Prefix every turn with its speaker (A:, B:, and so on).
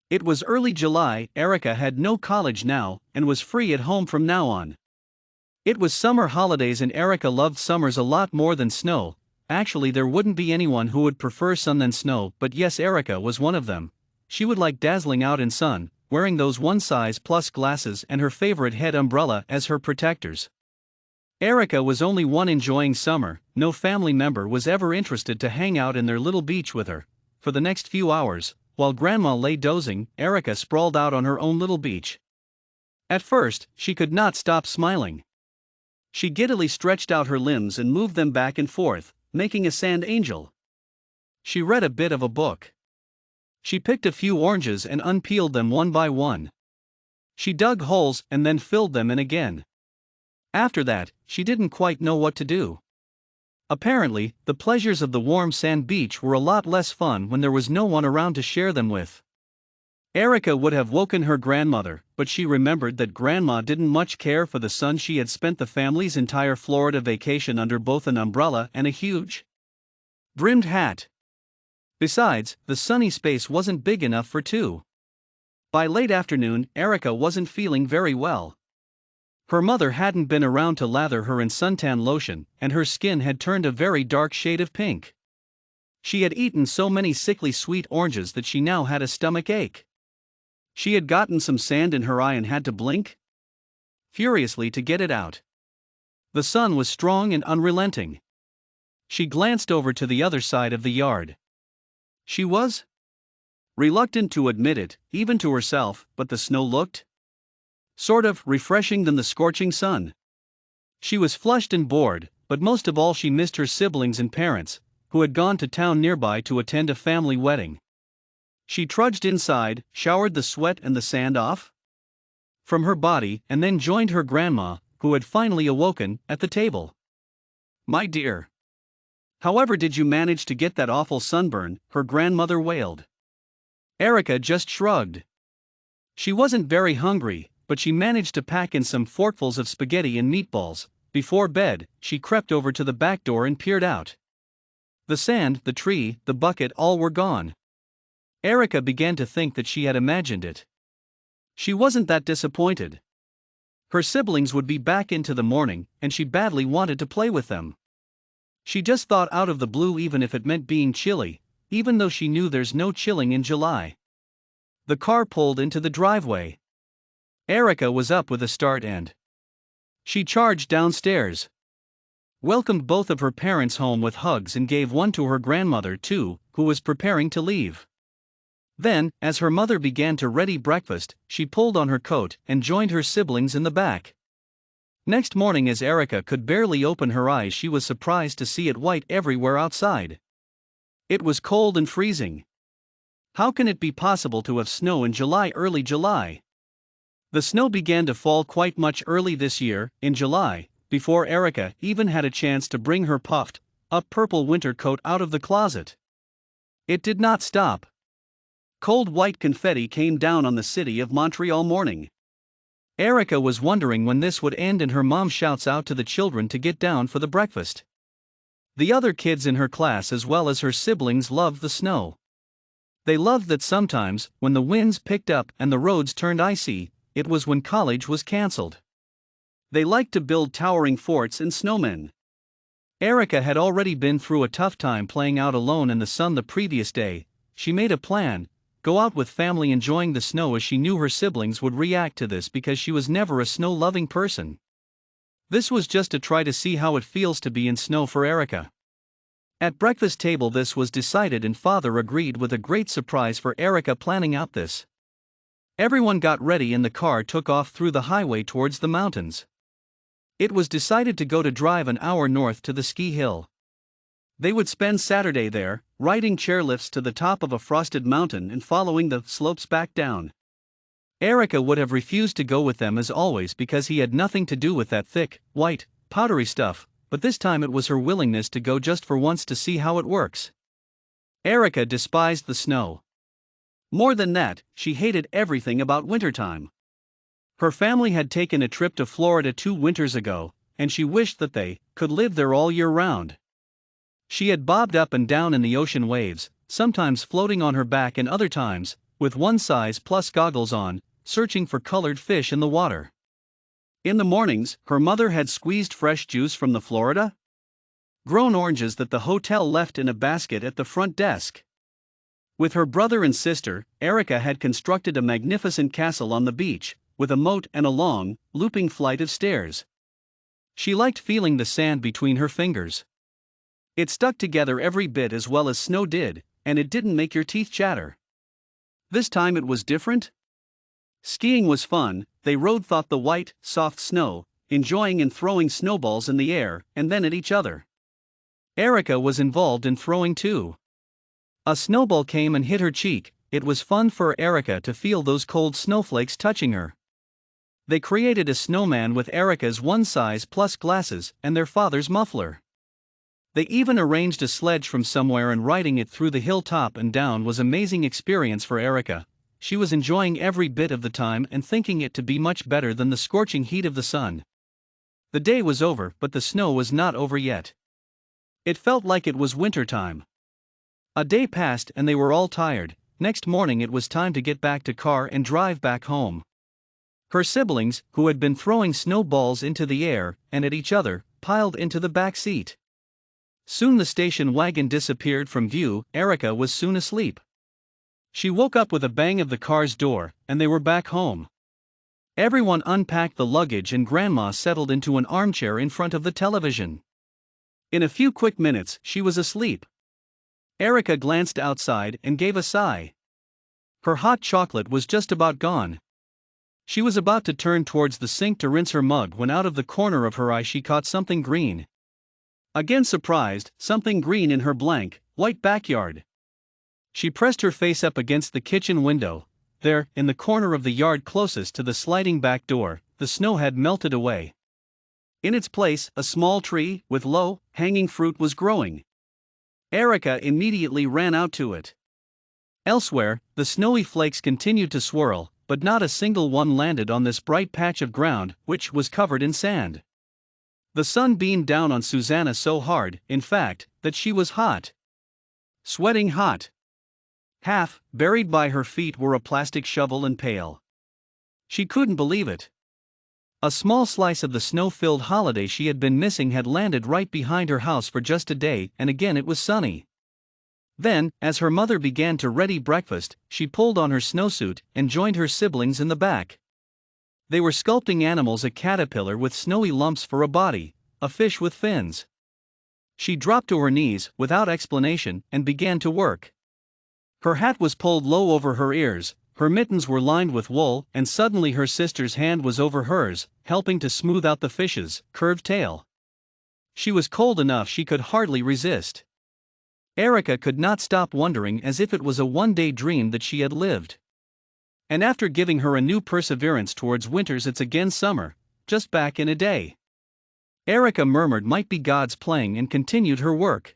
A: It was early July. Erica had no college now, and was free at home from now on. It was summer holidays and Erica loved summers a lot more than snow. Actually, there wouldn't be anyone who would prefer sun than snow, but yes, Erica was one of them. She would like dazzling out in sun, wearing those one size plus glasses and her favorite head umbrella as her protectors. Erica was only one enjoying summer. No family member was ever interested to hang out in their little beach with her. For the next few hours, while Grandma lay dozing, Erica sprawled out on her own little beach. At first, she could not stop smiling. She giddily stretched out her limbs and moved them back and forth, making a sand angel. She read a bit of a book. She picked a few oranges and unpeeled them one by one. She dug holes and then filled them in again. After that, she didn't quite know what to do. Apparently, the pleasures of the warm sand beach were a lot less fun when there was no one around to share them with. Erica would have woken her grandmother, but she remembered that Grandma didn't much care for the sun. She had spent the family's entire Florida vacation under both an umbrella and a huge brimmed hat. Besides, the sunny space wasn't big enough for two. By late afternoon, Erica wasn't feeling very well. Her mother hadn't been around to lather her in suntan lotion, and her skin had turned a very dark shade of pink. She had eaten so many sickly sweet oranges that she now had a stomach ache. She had gotten some sand in her eye and had to blink furiously to get it out. The sun was strong and unrelenting. She glanced over to the other side of the yard. She was reluctant to admit it, even to herself, but the snow looked sort of refreshing than the scorching sun. She was flushed and bored, but most of all she missed her siblings and parents, who had gone to town nearby to attend a family wedding. She trudged inside, showered the sweat and the sand off from her body, and then joined her grandma, who had finally awoken, at the table. "My dear, however did you manage to get that awful sunburn?" her grandmother wailed. Erica just shrugged. She wasn't very hungry, but she managed to pack in some forkfuls of spaghetti and meatballs. Before bed, she crept over to the back door and peered out. The sand, the tree, the bucket, all were gone. Erica began to think that she had imagined it. She wasn't that disappointed. Her siblings would be back into the morning, and she badly wanted to play with them. She just thought out of the blue, even if it meant being chilly, even though she knew there's no chilling in July. The car pulled into the driveway. Erica was up with a start and she charged downstairs, welcomed both of her parents home with hugs and gave one to her grandmother too, who was preparing to leave. Then, as her mother began to ready breakfast, she pulled on her coat and joined her siblings in the back. Next morning, as Erica could barely open her eyes, she was surprised to see it white everywhere outside. It was cold and freezing. How can it be possible to have snow in July, early July? The snow began to fall quite much early this year, in July, before Erica even had a chance to bring her puffed up purple winter coat out of the closet. It did not stop. Cold white confetti came down on the city of Montreal morning. Erica was wondering when this would end, and her mom shouts out to the children to get down for the breakfast. The other kids in her class as well as her siblings loved the snow. They loved that sometimes, when the winds picked up and the roads turned icy, it was when college was cancelled. They liked to build towering forts and snowmen. Erica had already been through a tough time playing out alone in the sun the previous day. She made a plan, go out with family enjoying the snow, as she knew her siblings would react to this because she was never a snow-loving person. This was just to try to see how it feels to be in snow for Erica. At breakfast table this was decided and father agreed, with a great surprise for Erica planning out this. Everyone got ready and the car took off through the highway towards the mountains. It was decided to go to drive an hour north to the ski hill. They would spend Saturday there, riding chairlifts to the top of a frosted mountain and following the slopes back down. Erica would have refused to go with them as always because he had nothing to do with that thick, white, powdery stuff, but this time it was her willingness to go just for once to see how it works. Erica despised the snow. More than that, she hated everything about wintertime. Her family had taken a trip to Florida 2 winters ago, and she wished that they could live there all year round. She had bobbed up and down in the ocean waves, sometimes floating on her back and other times with one size plus goggles on, searching for colored fish in the water. In the mornings, her mother had squeezed fresh juice from the Florida grown oranges that the hotel left in a basket at the front desk. With her brother and sister, Erica had constructed a magnificent castle on the beach, with a moat and a long, looping flight of stairs. She liked feeling the sand between her fingers. It stuck together every bit as well as snow did, and it didn't make your teeth chatter. This time it was different. Skiing was fun. They rode thought the white, soft snow, enjoying and throwing snowballs in the air, and then at each other. Erica was involved in throwing too. A snowball came and hit her cheek. It was fun for Erica to feel those cold snowflakes touching her. They created a snowman with Erica's one size plus glasses and their father's muffler. They even arranged a sledge from somewhere, and riding it through the hilltop and down was an amazing experience for Erica. She was enjoying every bit of the time and thinking it to be much better than the scorching heat of the sun. The day was over, but the snow was not over yet. It felt like it was winter time. A day passed and they were all tired. Next morning it was time to get back to car and drive back home. Her siblings, who had been throwing snowballs into the air and at each other, piled into the back seat. Soon the station wagon disappeared from view. Erica was soon asleep. She woke up with a bang of the car's door, and they were back home. Everyone unpacked the luggage and Grandma settled into an armchair in front of the television. In a few quick minutes, she was asleep. Erica glanced outside and gave a sigh. Her hot chocolate was just about gone. She was about to turn towards the sink to rinse her mug when out of the corner of her eye she caught something green. Again surprised, something green in her blank, white backyard. She pressed her face up against the kitchen window. There, in the corner of the yard closest to the sliding back door, the snow had melted away. In its place, a small tree, with low, hanging fruit was growing. Erica immediately ran out to it. Elsewhere, the snowy flakes continued to swirl, but not a single one landed on this bright patch of ground, which was covered in sand. The sun beamed down on Susanna so hard, in fact, that she was hot. Sweating hot. Half buried by her feet were a plastic shovel and pail. She couldn't believe it. A small slice of the snow-filled holiday she had been missing had landed right behind her house for just a day, and again it was sunny. Then, as her mother began to ready breakfast, she pulled on her snowsuit and joined her siblings in the back. They were sculpting animals: a caterpillar with snowy lumps for a body, a fish with fins. She dropped to her knees without explanation and began to work. Her hat was pulled low over her ears. Her mittens were lined with wool, and suddenly her sister's hand was over hers, helping to smooth out the fish's curved tail. She was cold enough she could hardly resist. Erica could not stop wondering, as if it was a one-day dream that she had lived. And after giving her a new perseverance towards winters, it's again summer, just back in a day. Erica murmured might be God's playing and continued her work.